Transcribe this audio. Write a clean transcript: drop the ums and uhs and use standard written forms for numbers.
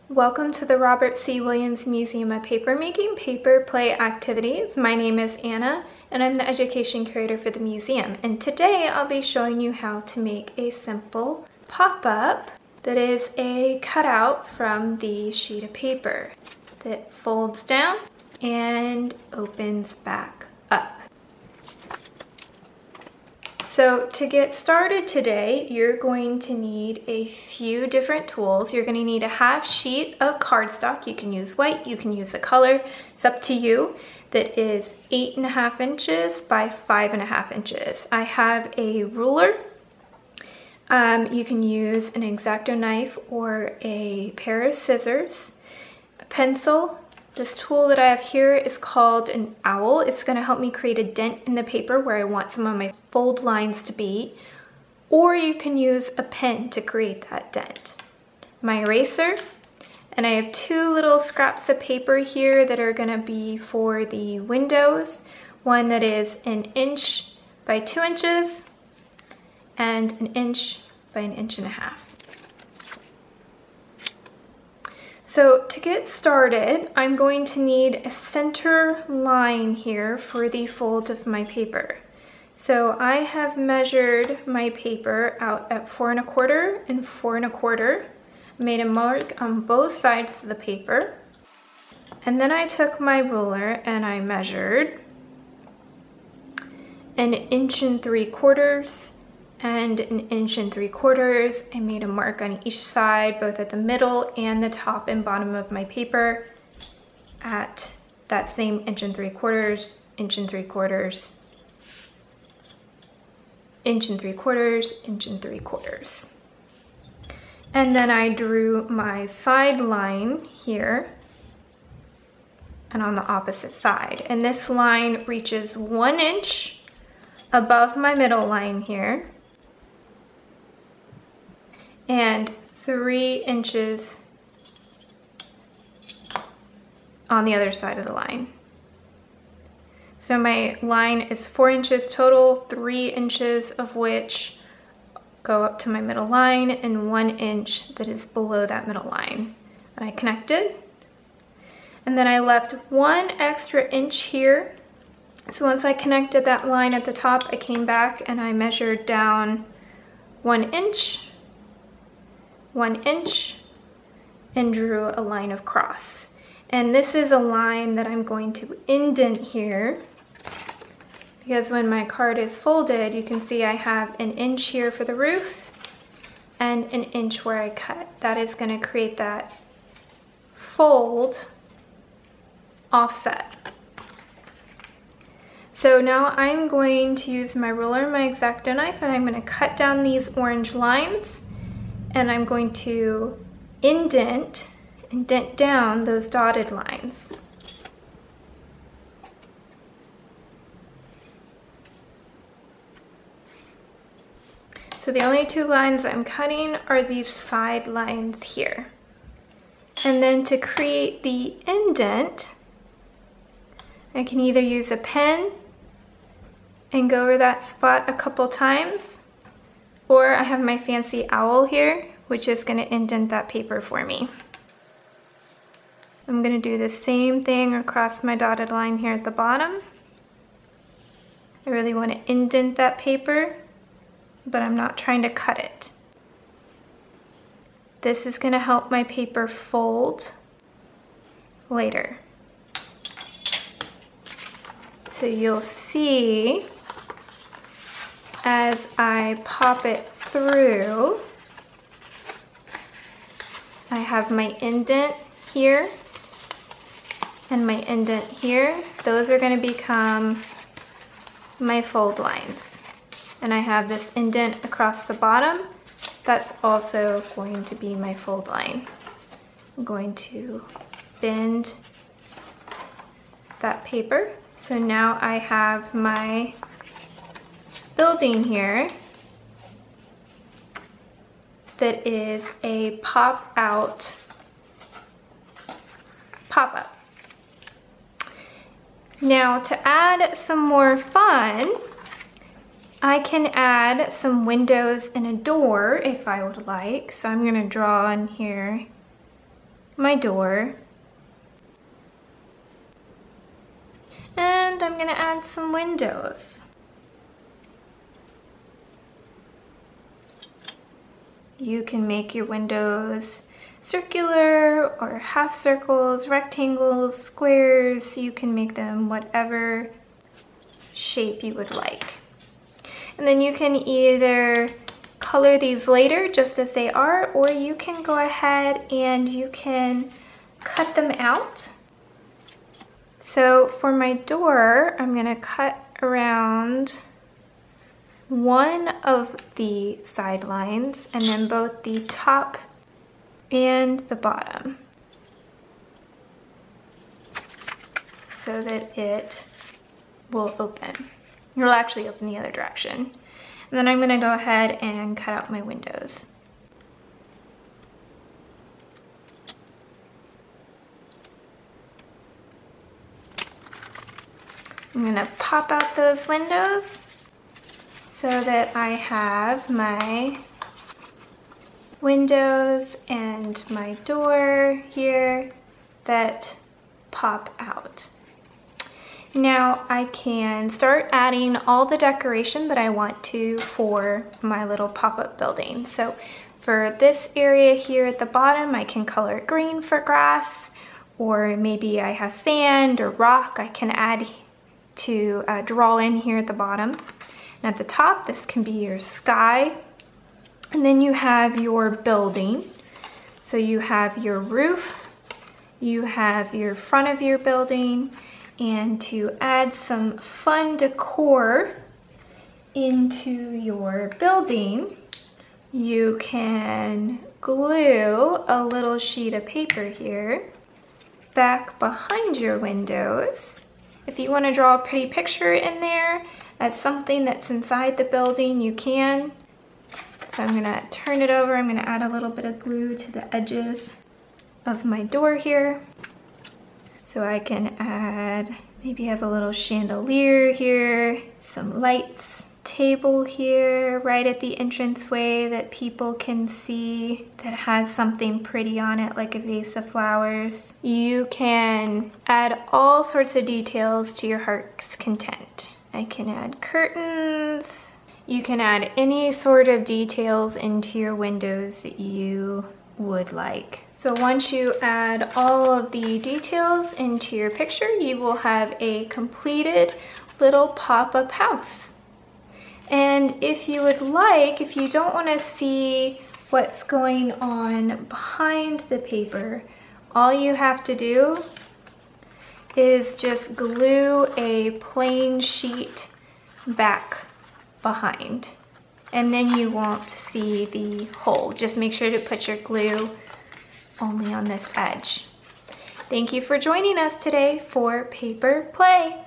Welcome to the Robert C. Williams Museum of Papermaking Paper Play Activities. My name is Anna and I'm the education curator for the museum. And today I'll be showing you how to make a simple pop-up that is a cutout from the sheet of paper that folds down and opens back up. So to get started today, you're going to need a few different tools. You're going to need a half sheet of cardstock. You can use white, you can use a color, it's up to you, that is 8.5 inches by 5.5 inches. I have a ruler. You can use an X-Acto knife or a pair of scissors, a pencil. This tool that I have here is called an owl. It's going to help me create a dent in the paper where I want some of my fold lines to be. Or you can use a pen to create that dent. My eraser, and I have two little scraps of paper here that are going to be for the windows. One that is 1 inch by 2 inches and 1 inch by 1.5 inches. So to get started, I'm going to need a center line here for the fold of my paper. So I have measured my paper out at 4 1/4 and 4 1/4, made a mark on both sides of the paper, and then I took my ruler and I measured 1 3/4 and 1 3/4 inches. I made a mark on each side, both at the middle and the top and bottom of my paper at that same 1 3/4 inches, 1 3/4 inches, 1 3/4 inches, 1 3/4. And then I drew my side line here and on the opposite side. And this line reaches 1 inch above my middle line here and 3 inches on the other side of the line. So my line is 4 inches total, 3 inches of which go up to my middle line and 1 inch that is below that middle line. And I connected. And then I left 1 extra inch here. So once I connected that line at the top, I came back and I measured down 1 inch, 1 inch, and drew a line across. And this is a line that I'm going to indent here because when my card is folded, you can see I have 1 inch here for the roof and 1 inch where I cut. That is going to create that fold offset. So now I'm going to use my ruler and my X-Acto knife and I'm going to cut down these orange lines. And I'm going to indent and dent down those dotted lines. So the only two lines I'm cutting are these side lines here. And then to create the indent, I can either use a pen and go over that spot a couple times, or I have my fancy owl here, which is going to indent that paper for me. I'm going to do the same thing across my dotted line here at the bottom. I really want to indent that paper, but I'm not trying to cut it. This is going to help my paper fold later. So you'll see as I pop it through, I have my indent here and my indent here. Those are going to become my fold lines. And I have this indent across the bottom. That's also going to be my fold line. I'm going to bend that paper. So now I have my building here that is a pop-out pop-up. Now to add some more fun, I can add some windows and a door if I would like. So I'm going to draw in here my door. And I'm gonna add some windows. You can make your windows circular or half circles, rectangles, squares. You can make them whatever shape you would like. And then you can either color these later just as they are, or you can go ahead and you can cut them out. So for my door, I'm gonna cut around one of the side lines and then both the top and the bottom so that it will open. It'll actually open the other direction. And then I'm gonna go ahead and cut out my windows. I'm gonna pop out those windows so that I have my windows and my door here that pop out. Now I can start adding all the decoration that I want to for my little pop-up building. So for this area here at the bottom, I can color it green for grass, or maybe I have sand or rock I can add to draw in here at the bottom. And at the top, this can be your sky. And then you have your building. So you have your roof, you have your front of your building, and to add some fun decor into your building, you can glue a little sheet of paper here back behind your windows. If you want to draw a pretty picture in there as something that's inside the building, you can. So I'm gonna turn it over. I'm gonna add a little bit of glue to the edges of my door here. So I can add, maybe have a little chandelier here, some lights, table here right at the entranceway that people can see that has something pretty on it, like a vase of flowers. You can add all sorts of details to your heart's content. I can add curtains. You can add any sort of details into your windows that you would like. So once you add all of the details into your picture, you will have a completed little pop-up house. And if you would like, if you don't want to see what's going on behind the paper, all you have to do is just glue a plain sheet back behind, and then you won't see the hole. Just make sure to put your glue only on this edge. Thank you for joining us today for Paper Play.